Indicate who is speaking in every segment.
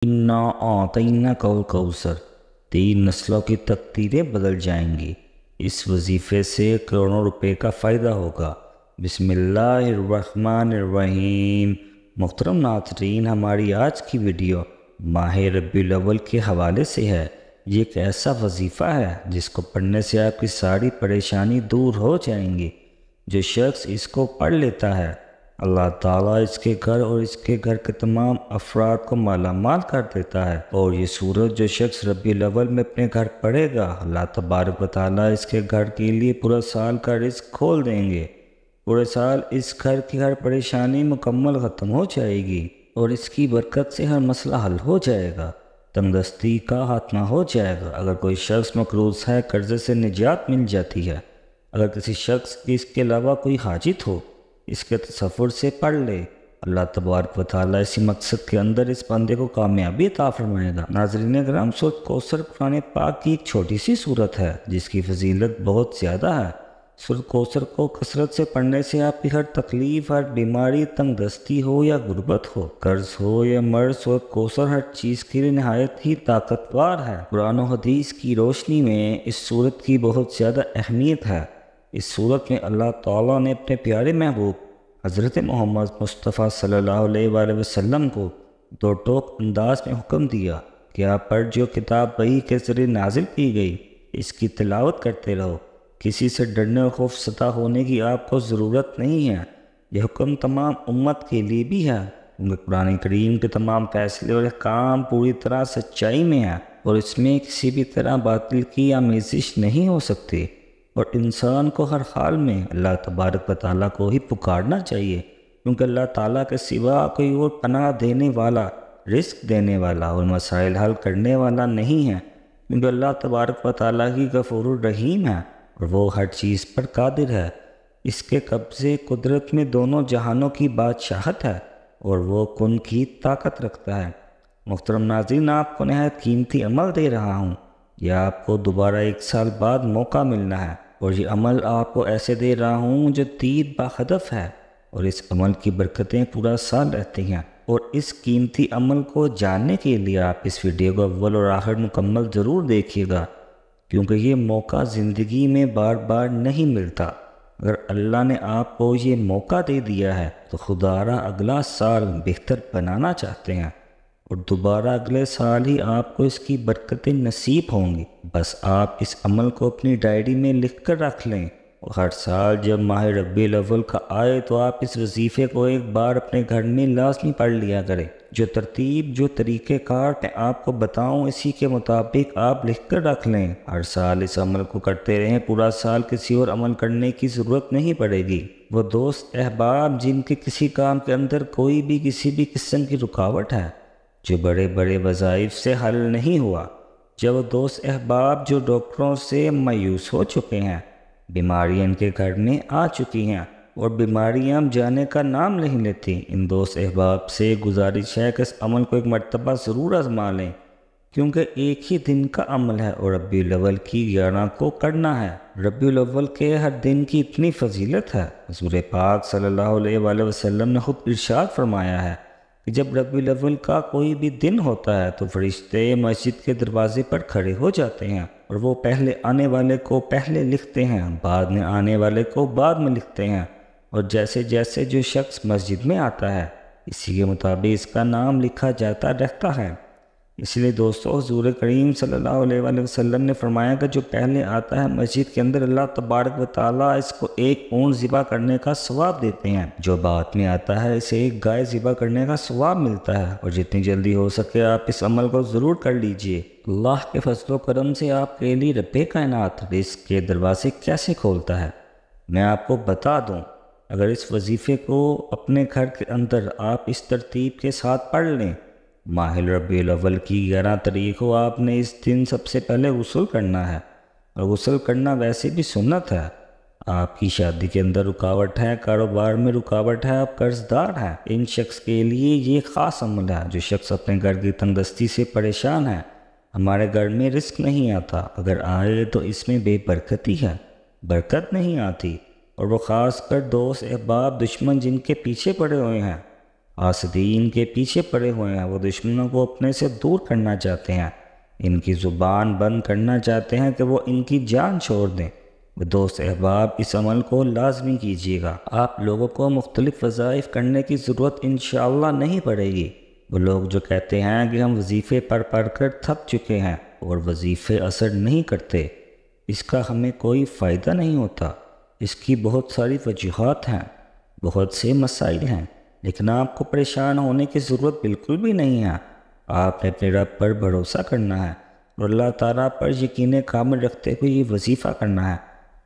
Speaker 1: انا اعطیناک الکوثر، 3 نسلوں کی تقدیریں بدل جائیں گی۔ اس وظیفے سے کروڑوں روپے کا فائدہ ہوگا۔ بسم اللہ الرحمن الرحیم۔ محترم ناظرین، ہماری آج کی ویڈیو ماہ ربیع الاول کے حوالے سے ہے۔ یہ ایک ایسا وظیفہ ہے جس کو پڑھنے سے آپ کی ساری پریشانی دور ہو جائیں گی۔ جو شخص اس کو پڑھ لیتا ہے، اللہ تعالیٰ اس کے گھر اور اس کے گھر کے تمام افراد کو مالا مال کر دیتا ہے۔ اور یہ سورت جو شخص ربیع الاول میں اپنے گھر پڑھے گا، اللہ تبارک و تعالیٰ اس کے گھر کے لیے پورا سال کا رزق کھول دیں گے۔ پورے سال اس گھر کی ہر پریشانی مکمل ختم ہو جائے گی اور اس کی برکت سے ہر مسئلہ حل ہو جائے گا۔ تنگ دستی کا خاتمہ ہو جائے گا۔ اگر کوئی شخص مقروض ہے، قرضے سے نجات مل جاتی ہے۔ اگر کسی شخص کی اس کے علاوہ کوئی حاجت ہو، اس کے تصور سے پڑھ لے، اللہ تبارک و تعالیٰ اسی مقصد کے اندر اس بندے کو کامیابی عطا فرمائے گا۔ ناظرین اکرام، سورۃ کوثر قرآن پاک کی ایک چھوٹی سی سورت ہے جس کی فضیلت بہت زیادہ ہے۔ سورۃ کوثر کو کثرت سے پڑھنے سے آپ کی ہر تکلیف، ہر بیماری، تنگ دستی ہو یا غربت ہو، قرض ہو یا مرض، سورۃ کوثر ہر چیز کے لیے نہایت ہی طاقتور ہے۔ قرآن و حدیث کی روشنی میں اس سورت کی بہت زیادہ اہمیت ہے۔ اس سورت میں اللہ تعالیٰ نے اپنے پیارے محبوب حضرت محمد مصطفیٰ صلی اللہ علیہ وآلہ وسلم کو دو ٹوک انداز میں حکم دیا کہ آپ پر جو کتاب وحی کے ذریعے نازل کی گئی، اس کی تلاوت کرتے رہو۔ کسی سے ڈرنے اور خوف زدہ ہونے کی آپ کو ضرورت نہیں ہے۔ یہ حکم تمام امت کے لیے بھی ہے، کیونکہ قرآن کریم کے تمام فیصلے اور احکام پوری طرح سچائی میں ہیں اور اس میں کسی بھی طرح باطل کی آمیزش نہیں ہو سکتی۔ اور انسان کو ہر حال میں اللہ تبارک و تعالیٰ کو ہی پکارنا چاہیے، کیونکہ اللہ تعالیٰ کے سوا کوئی اور پناہ دینے والا، رزق دینے والا اور مسائل حل کرنے والا نہیں ہے، کیونکہ اللہ تبارک و تعالیٰ کی غفور الرحیم ہے اور وہ ہر چیز پر قادر ہے۔ اس کے قبضے قدرت میں دونوں جہانوں کی بادشاہت ہے اور وہ کن کی طاقت رکھتا ہے۔ محترم ناظرین، آپ کو نہایت قیمتی عمل دے رہا ہوں۔ یہ آپ کو دوبارہ 1 سال بعد موقع ملنا ہے، اور یہ عمل آپ کو ایسے دے رہا ہوں جو تیر باہدف ہے، اور اس عمل کی برکتیں پورا سال رہتی ہیں۔ اور اس قیمتی عمل کو جاننے کے لیے آپ اس ویڈیو کو اول اور آخر مکمل ضرور دیکھیے گا، کیونکہ یہ موقع زندگی میں بار بار نہیں ملتا۔ اگر اللہ نے آپ کو یہ موقع دے دیا ہے تو خدا را اگلا سال بہتر بنانا چاہتے ہیں، اور دوبارہ اگلے سال ہی آپ کو اس کی برکتیں نصیب ہوں گی۔ بس آپ اس عمل کو اپنی ڈائری میں لکھ کر رکھ لیں، اور ہر سال جب ماہ ربیع الاول کا آئے تو آپ اس وظیفے کو ایک بار اپنے گھر میں لازمی پڑھ لیا کریں۔ جو ترتیب، جو طریقہ کار میں آپ کو بتاؤں، اسی کے مطابق آپ لکھ کر رکھ لیں۔ ہر سال اس عمل کو کرتے رہیں، پورا سال کسی اور عمل کرنے کی ضرورت نہیں پڑے گی۔ وہ دوست احباب جن کے کسی کام کے اندر کوئی بھی کسی بھی قسم کی رکاوٹ ہے، جو بڑے بڑے وظائف سے حل نہیں ہوا، جب وہ دوست احباب جو ڈاکٹروں سے مایوس ہو چکے ہیں، بیماریاں ان کے گھر میں آ چکی ہیں اور بیماریاں جانے کا نام نہیں لیتی، ان دوست احباب سے گزارش ہے کہ اس عمل کو ایک مرتبہ ضرور آزما لیں، کیونکہ ایک ہی دن کا عمل ہے اور ربیع الاول کی 11 کو کرنا ہے۔ ربیع الاول کے ہر دن کی اتنی فضیلت ہے، حضور پاک صلی اللہ علیہ وآلہ وسلم نے خود ارشاد فرمایا ہے کہ جب ربیع الاول کا کوئی بھی دن ہوتا ہے تو فرشتے مسجد کے دروازے پر کھڑے ہو جاتے ہیں، اور وہ پہلے آنے والے کو پہلے لکھتے ہیں، بعد میں آنے والے کو بعد میں لکھتے ہیں، اور جیسے جیسے جو شخص مسجد میں آتا ہے، اسی کے مطابق اس کا نام لکھا جاتا رہتا ہے۔ اس لیے دوستو، حضور کریم صلی اللہ علیہ وآلہ وسلم نے فرمایا کہ جو پہلے آتا ہے مسجد کے اندر، اللہ تبارک و تعالیٰ اس کو 1 اونٹ ذبح کرنے کا ثواب دیتے ہیں۔ جو بعد میں آتا ہے اسے 1 گائے ذبح کرنے کا ثواب ملتا ہے۔ اور جتنی جلدی ہو سکے آپ اس عمل کو ضرور کر لیجئے۔ اللہ کے فضل و کرم سے آپ کے لیے رب کائنات رزق کے دروازے کیسے کھولتا ہے، میں آپ کو بتا دوں۔ اگر اس وظیفے کو اپنے گھر کے اندر آپ اس ترتیب کے ساتھ پڑھ لیں، ماہ ربیع الاول کی 11 تاریخ کو آپ نے اس دن سب سے پہلے غسل کرنا ہے، اور غسل کرنا ویسے بھی سنت ہے۔ آپ کی شادی کے اندر رکاوٹ ہے، کاروبار میں رکاوٹ ہے، آپ قرض دار ہیں، ان شخص کے لیے یہ خاص عمل ہے۔ جو شخص اپنے گھر کی تنگ دستی سے پریشان ہے، ہمارے گھر میں رزق نہیں آتا، اگر آئے تو اس میں بے برکتی ہے، برکت نہیں آتی، اور وہ خاص کر دوست احباب دشمن جن کے پیچھے پڑے ہوئے ہیں، حاسدین کے پیچھے پڑے ہوئے ہیں، وہ دشمنوں کو اپنے سے دور کرنا چاہتے ہیں، ان کی زبان بند کرنا چاہتے ہیں کہ وہ ان کی جان چھوڑ دیں۔ دوست احباب، اس عمل کو لازمی کیجیے گا۔ آپ لوگوں کو مختلف وظائف کرنے کی ضرورت انشاءاللہ نہیں پڑے گی۔ وہ لوگ جو کہتے ہیں کہ ہم وظیفے پڑھ کر تھک چکے ہیں اور وظیفے اثر نہیں کرتے، اس کا ہمیں کوئی فائدہ نہیں ہوتا۔ اس کی بہت ساری وجوہات ہیں، بہت سے مسائل ہیں، لیکن آپ کو پریشان ہونے کی ضرورت بالکل بھی نہیں ہے۔ آپ نے اپنے رب پر بھروسہ کرنا ہے اور اللہ تعالیٰ پر یقین کامل رکھتے ہوئے یہ وظیفہ کرنا ہے۔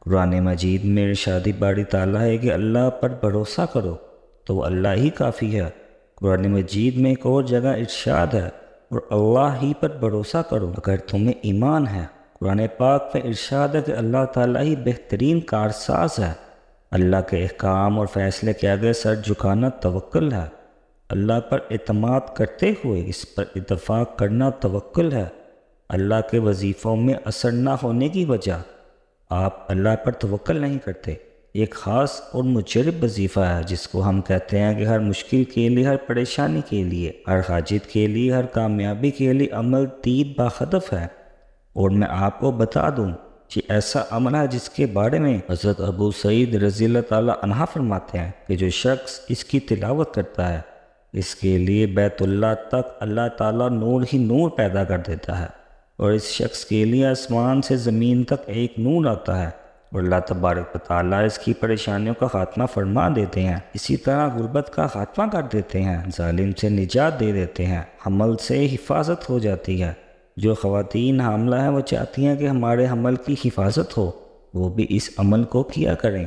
Speaker 1: قرآن مجید میں ارشاد باری تعالیٰ ہے کہ اللہ پر بھروسہ کرو تو وہ اللہ ہی کافی ہے۔ قرآن مجید میں ایک اور جگہ ارشاد ہے اور اللہ ہی پر بھروسہ کرو اگر تمہیں ایمان ہے۔ قرآن پاک میں ارشاد ہے کہ اللہ تعالیٰ ہی بہترین کارساز ہے۔ اللہ کے احکام اور فیصلے کے آگے سر جھکانا توکل ہے۔ اللہ پر اعتماد کرتے ہوئے اس پر اتفاق کرنا توکل ہے۔ اللہ کے وظیفوں میں اثر نہ ہونے کی وجہ آپ اللہ پر توکل نہیں کرتے۔ ایک خاص اور مجرب وظیفہ ہے جس کو ہم کہتے ہیں کہ ہر مشکل کے لیے، ہر پریشانی کے لیے، ہر حاجت کے لیے، ہر کامیابی کے لیے عمل تید باہدف ہے۔ اور میں آپ کو بتا دوں کہ ایسا عمل ہے جس کے بارے میں حضرت ابو سعید رضی اللہ تعالیٰ عنہ فرماتے ہیں کہ جو شخص اس کی تلاوت کرتا ہے اس کے لیے بیت اللہ تک اللہ تعالیٰ نور ہی نور پیدا کر دیتا ہے، اور اس شخص کے لیے آسمان سے زمین تک ایک نور آتا ہے، اور اللہ تبارک و تعالیٰ اس کی پریشانیوں کا خاتمہ فرما دیتے ہیں۔ اسی طرح غربت کا خاتمہ کر دیتے ہیں، ظالم سے نجات دے دیتے ہیں، حمل سے حفاظت ہو جاتی ہے۔ جو خواتین حاملہ ہیں وہ چاہتی ہیں کہ ہمارے حمل کی حفاظت ہو، وہ بھی اس عمل کو کیا کریں۔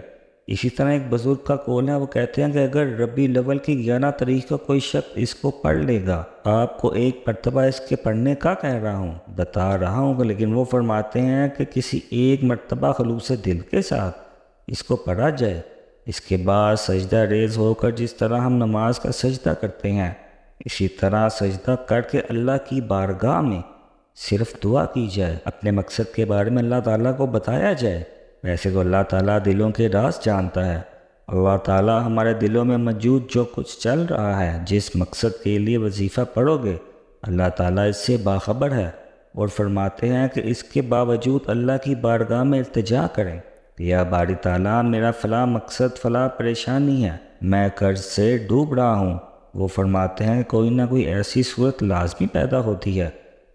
Speaker 1: اسی طرح ایک بزرگ کا قول ہے، وہ کہتے ہیں کہ اگر ربیع الاول کی 11 تاریخ کو کوئی شخص اس کو پڑھ لے گا، آپ کو ایک مرتبہ اس کے پڑھنے کا کہہ رہا ہوں، بتا رہا ہوں، لیکن وہ فرماتے ہیں کہ کسی ایک مرتبہ خلوص دل کے ساتھ اس کو پڑھا جائے، اس کے بعد سجدہ ریز ہو کر جس طرح ہم نماز کا سجدہ کرتے ہیں اسی طرح سجدہ کر کے اللہ کی بارگاہ میں صرف دعا کی جائے، اپنے مقصد کے بارے میں اللہ تعالیٰ کو بتایا جائے۔ ویسے تو اللہ تعالیٰ دلوں کے راز جانتا ہے۔ اللہ تعالیٰ ہمارے دلوں میں موجود جو کچھ چل رہا ہے، جس مقصد کے لیے وظیفہ پڑھو گے، اللہ تعالیٰ اس سے باخبر ہے، اور فرماتے ہیں کہ اس کے باوجود اللہ کی بارگاہ میں التجا کریں، یا باری تعالیٰ میرا فلاں مقصد، فلاں پریشانی ہے، میں قرض سے ڈوب رہا ہوں۔ وہ فرماتے ہیں کوئی نہ کوئی ایسی صورت لازمی پیدا ہوتی ہے،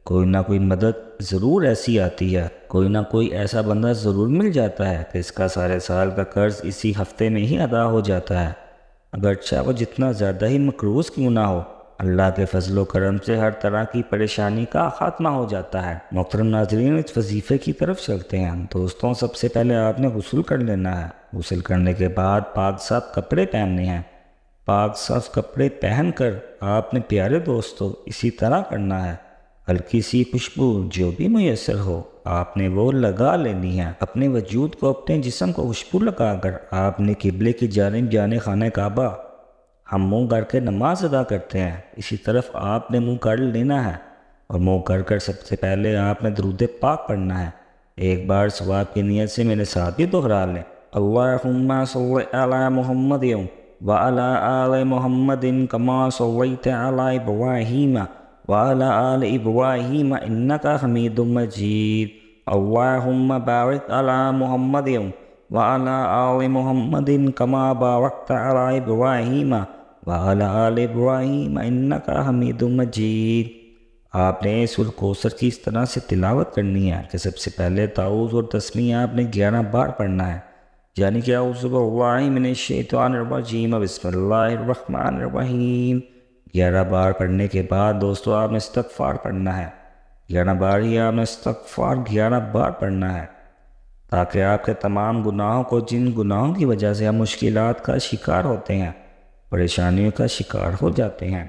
Speaker 1: کوئی نہ کوئی مدد ضرور ایسی آتی ہے، کوئی نہ کوئی ایسا بندہ ضرور مل جاتا ہے کہ اس کا سارے سال کا قرض اسی ہفتے میں ہی ادا ہو جاتا ہے، اگرچہ وہ جتنا زیادہ ہی مقروض کیوں نہ ہو۔ اللہ کے فضل و کرم سے ہر طرح کی پریشانی کا خاتمہ ہو جاتا ہے۔ محترم ناظرین، اس وظیفے کی طرف چلتے ہیں۔ دوستوں، سب سے پہلے آپ نے غسل کر لینا ہے۔ غسل کرنے کے بعد پاک صاف کپڑے پہننے ہیں۔ پاک صاف کپڑے پہن کر آپ نے پیارے دوستوں اسی طرح کرنا ہے۔ ہلکی سی خوشبو جو بھی میسر ہو آپ نے وہ لگا لینی ہے۔ اپنے وجود کو، اپنے جسم کو خوشبو لگا کر آپ نے قبلے کی جانب جانے خانہ کعبہ، ہم منہ کر کے نماز ادا کرتے ہیں، اسی طرف آپ نے منہ کر لینا ہے، اور منہ کر سب سے پہلے آپ نے درود پاک پڑھنا ہے۔ ایک بار ثواب کی نیت سے میرے ساتھ بھی دہرا لیں۔ اللہم صلی علی محمد وعلی آل محمد کما صلیت علی ابراہیم وعلی آل ابراہیم انکا حمید مجید۔ اللہم بارک علی محمد وعلی آل محمد کما بارکت علی ابراہیم وعلی آل ابراہیم انکا حمید مجید۔ آپ نے سورۃ کوثر کی اس طرح سے تلاوت کرنی ہے کہ سب سے پہلے تعوذ اور تسمیہ آپ نے 11 بار پڑھنا ہے، یعنی کہ اعوذ باللہ من الشیطان الرجیم بسم اللہ الرحمن الرحیم۔ 11 بار پڑھنے کے بعد دوستو آپ نے استغفار پڑھنا ہے۔ 11 بار ہی آپ نے استغفار 11 بار پڑھنا ہے، تاکہ آپ کے تمام گناہوں کو، جن گناہوں کی وجہ سے ہم مشکلات کا شکار ہوتے ہیں، پریشانیوں کا شکار ہو جاتے ہیں،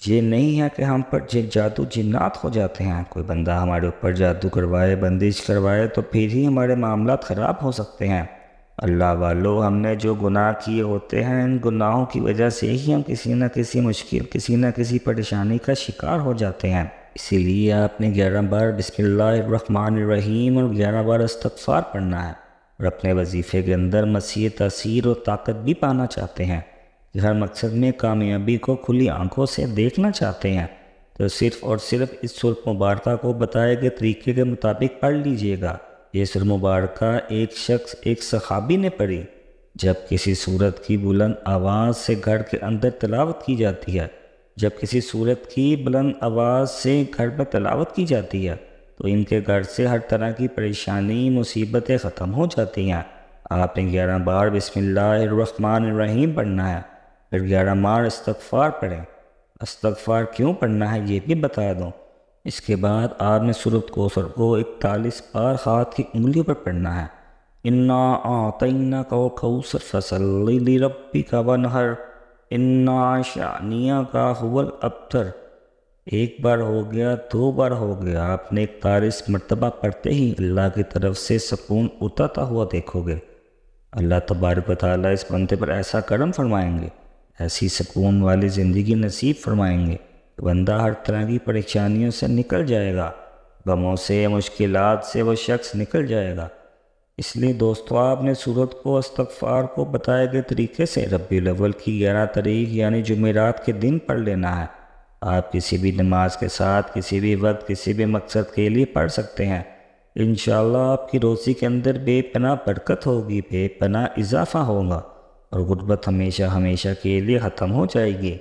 Speaker 1: یہ نہیں ہے کہ ہم پر جادو جنات ہو جاتے ہیں۔ کوئی بندہ ہمارے اوپر جادو کروائے، بندش کروائے تو پھر ہی ہمارے معاملات خراب ہو سکتے ہیں۔ اللہ والو، ہم نے جو گناہ کیے ہوتے ہیں، ان گناہوں کی وجہ سے ہی ہم کسی نہ کسی مشکل، کسی نہ کسی پریشانی کا شکار ہو جاتے ہیں۔ اسی لیے آپ نے 11 بار بسم اللہ الرحمن الرحیم اور 11 بار استغفار پڑھنا ہے، اور اپنے وظیفے کے اندر مسیح تاثیر اور طاقت بھی پانا چاہتے ہیں کہ ہر مقصد میں کامیابی کو کھلی آنکھوں سے دیکھنا چاہتے ہیں تو صرف اور صرف اس سورۃ مبارکہ کو بتائے گئے طریقے کے مطابق پڑھ لیجئے گا۔ یہ سورۃ مبارکہ ایک صحابی نے پڑھی جب کسی سورت کی بلند آواز سے گھر کے اندر تلاوت کی جاتی ہے گھر میں تلاوت کی جاتی ہے تو ان کے گھر سے ہر طرح کی پریشانی مصیبتیں ختم ہو جاتی ہیں۔ آپ نے 11 بار بسم اللہ الرحمن الرحیم پڑھنا ہے، پھر 11 بار استغفار پڑھیں۔ استغفار کیوں پڑھنا ہے یہ بھی بتا دوں۔ اس کے بعد آپ نے سورۃ کوثر کو 41 بار ہاتھ کی انگلیوں پر پڑھنا ہے۔ انا اعطیناک الکوثر فصلی لربک وانحر انا شانئک هو الابتر۔ ایک بار ہو گیا، 2 بار ہو گیا، آپ نے 41 مرتبہ پڑھتے ہی اللہ کی طرف سے سکون اترتا ہوا دیکھو گے۔ اللہ تبارک و تعالیٰ اس بندے پر ایسا کرم فرمائیں گے، ایسی سکون والی زندگی نصیب فرمائیں گے کہ بندہ ہر طرح کی پریشانیوں سے نکل جائے گا، غموں سے، مشکلات سے وہ شخص نکل جائے گا۔ اس لیے دوستو آپ نے سورت کو استغفار کو بتائے گئے طریقے سے ربیع الاول کی 11 تاریخ یعنی جمعرات کے دن پڑھ لینا ہے۔ آپ کسی بھی نماز کے ساتھ کسی بھی وقت کسی بھی مقصد کے لیے پڑھ سکتے ہیں۔ انشاءاللہ آپ کی روزی کے اندر بے پناہ برکت ہوگی، بے پناہ اضافہ ہوگا اور غربت ہمیشہ ہمیشہ کے لیے ختم ہو جائے گی۔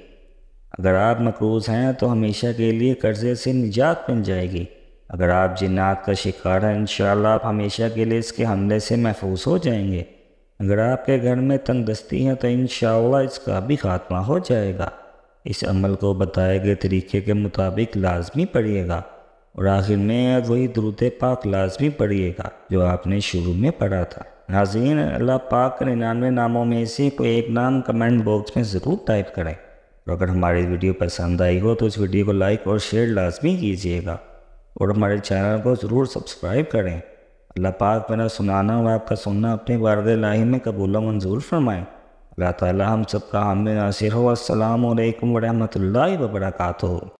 Speaker 1: اگر آپ مقروض ہیں تو ہمیشہ کے لیے قرضے سے نجات مل جائے گی۔ اگر آپ جنات کا شکار ہیں انشاءاللہ آپ ہمیشہ کے لیے اس کے حملے سے محفوظ ہو جائیں گے۔ اگر آپ کے گھر میں تنگ دستی ہے تو انشاءاللہ اس کا بھی خاتمہ ہو جائے گا۔ اس عمل کو بتائے گئے طریقے کے مطابق لازمی پڑھیے گا اور آخر میں وہی درود پاک لازمی پڑھیے گا جو آپ نے شروع میں پڑھا تھا۔ ناظرین، اللہ پاک کے 99 ناموں میں سے کوئی ایک نام کمنٹ باکس میں ضرور ٹائپ کریں، اور اگر ہماری ویڈیو پسند آئی ہو تو اس ویڈیو کو لائک اور شیئر لازمی کیجیے گا اور ہمارے چینل کو ضرور سبسکرائب کریں۔ اللہ پاک میرا سنانا اور آپ کا سننا اپنے بارگاہ الہی میں قبول و منظور فرمائیں۔ اللہ تعالی ہم سب کا حامی ناصر ہو۔ السلام علیکم ورحمۃ اللہ وبرکاتہ۔